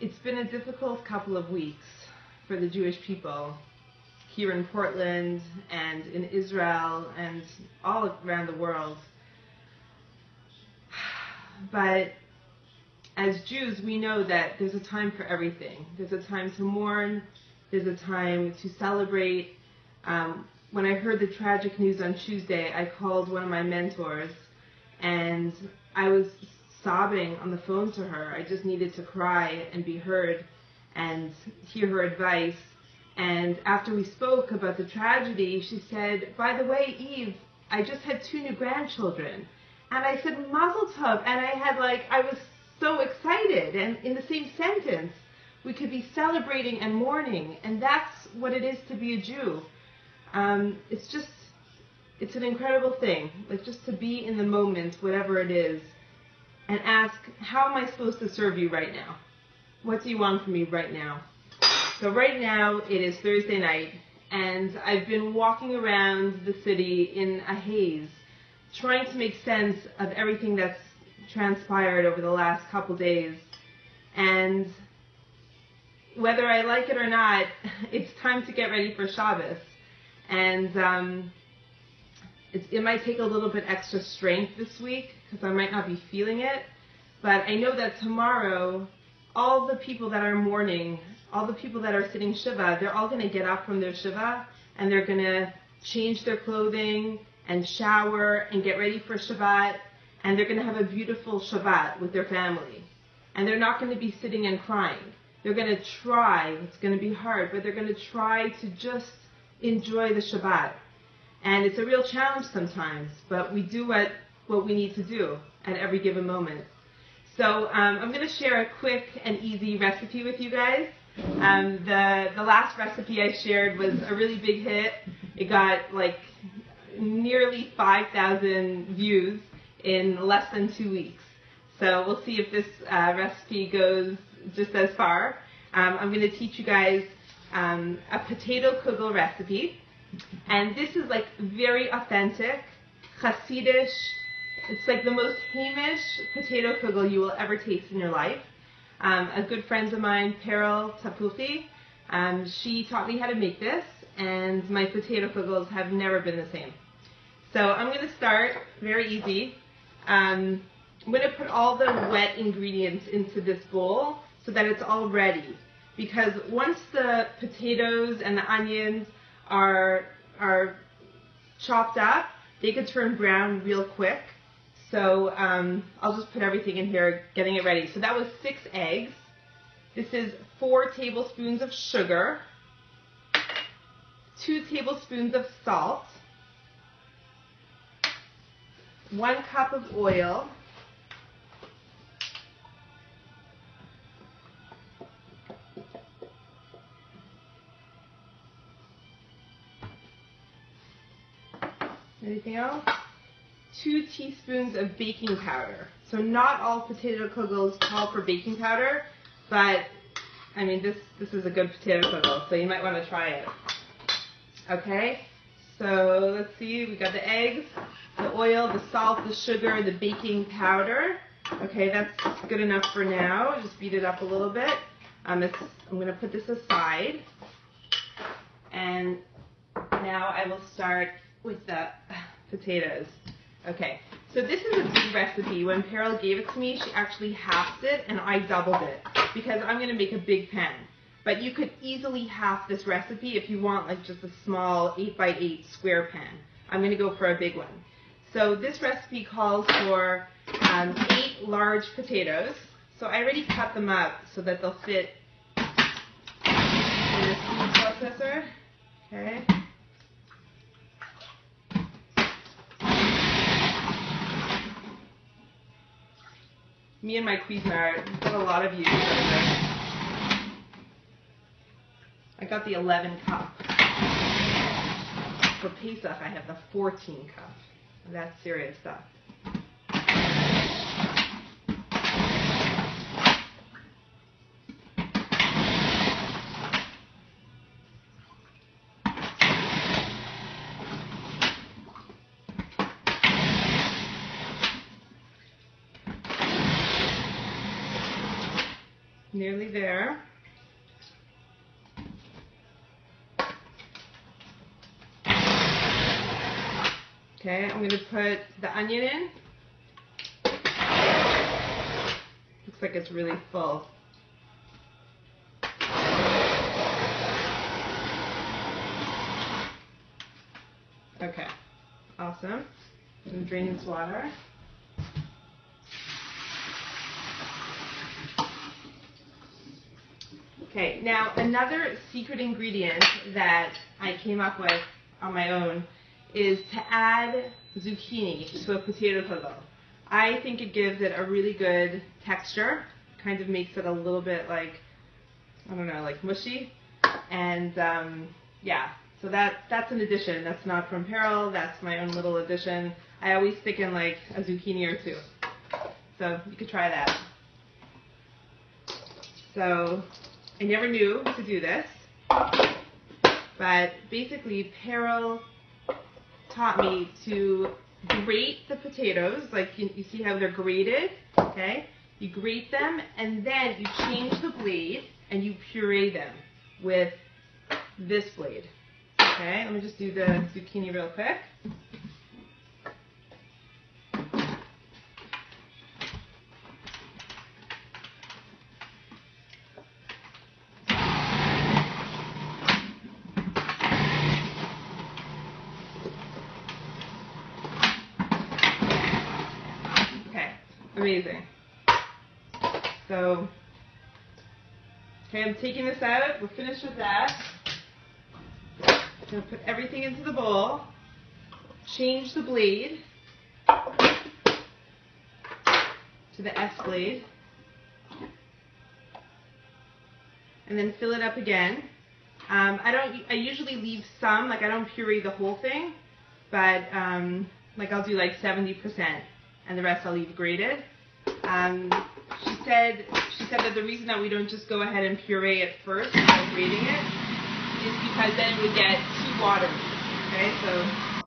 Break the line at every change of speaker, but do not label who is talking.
It's been a difficult couple of weeks for the Jewish people here in Portland and in Israel and all around the world. But as Jews, we know that there's a time for everything. There's a time to mourn. There's a time to celebrate. When I heard the tragic news on Tuesday, I called one of my mentors, and I was sobbing on the phone to her. I just needed to cry and be heard and hear her advice. And after we spoke about the tragedy, she said, "By the way, Eve, I just had 2 new grandchildren." And I said, "Mazel tov." And I was so excited. And in the same sentence, we could be celebrating and mourning. And that's what it is to be a Jew. It's an incredible thing, like just to be in the moment, whatever it is, and ask, how am I supposed to serve you right now? What do you want from me right now? So right now, it is Thursday night, and I've been walking around the city in a haze, trying to make sense of everything that's transpired over the last couple days. And whether I like it or not, it's time to get ready for Shabbos. And it might take a little bit extra strength this week because I might not be feeling it. But I know that tomorrow, all the people that are mourning, all the people that are sitting Shiva, they're all going to get up from their Shiva and they're going to change their clothing and shower and get ready for Shabbat. And they're going to have a beautiful Shabbat with their family. And they're not going to be sitting and crying. They're going to try, it's going to be hard, but they're going to try to just enjoy the Shabbat. And it's a real challenge sometimes, but we do what we need to do at every given moment. So I'm going to share a quick and easy recipe with you guys. The last recipe I shared was a really big hit. It got like nearly 5,000 views in less than 2 weeks. So we'll see if this recipe goes just as far. I'm going to teach you guys a potato kugel recipe. And this is like very authentic, chasidishe. It's like the most Heimish potato kugel you will ever taste in your life. A good friend of mine, Tapuchi, she taught me how to make this, and my potato kugels have never been the same. So I'm going to start very easy. I'm going to put all the wet ingredients into this bowl so that it's all ready. Because once the potatoes and the onions are chopped up, they could turn brown real quick. So I'll just put everything in here, getting it ready. So that was 6 eggs. This is 4 tablespoons of sugar, 2 tablespoons of salt, 1 cup of oil, anything else? 2 teaspoons of baking powder. So not all potato kugels call for baking powder, but I mean this is a good potato kugel, so you might want to try it. Okay, so let's see, we got the eggs, the oil, the salt, the sugar, the baking powder. Okay, that's good enough for now. Just beat it up a little bit. I'm going to put this aside, and now I will start with the potatoes. Okay, so this is a big recipe. When Peril gave it to me, she actually halved it and I doubled it because I'm going to make a big pan. But you could easily half this recipe if you want like just a small 8x8 square pan. I'm going to go for a big one. So this recipe calls for 8 large potatoes. So I already cut them up so that they'll fit in the food processor. Okay. Me and my Cuisinart got a lot of use out of it. I got the 11 cup. For Pesach, I have the 14 cup. That's serious stuff. Nearly there. Okay, I'm going to put the onion in. Looks like it's really full. Okay, awesome. I'm going to drain this water. Okay, now another secret ingredient that I came up with on my own is to add zucchini to a potato kugel. I think it gives it a really good texture, kind of makes it a little bit like, I don't know, like mushy. And yeah, so that's an addition. That's not from Peril, that's my own little addition. I always stick in like a zucchini or two. So you could try that. So I never knew to do this, but basically Peril taught me to grate the potatoes, like you see how they're grated, okay? You grate them and then you change the blade and you puree them with this blade. Okay, let me just do the zucchini real quick. Amazing. So, okay, I'm taking this out. We're finished with that. I'm going to put everything into the bowl. Change the blade to the S blade. And then fill it up again. I usually leave some, like I don't puree the whole thing, but like I'll do like 70%. And the rest I'll leave grated. She said that the reason that we don't just go ahead and puree it first without grating it is because then it would get too watery. Okay, so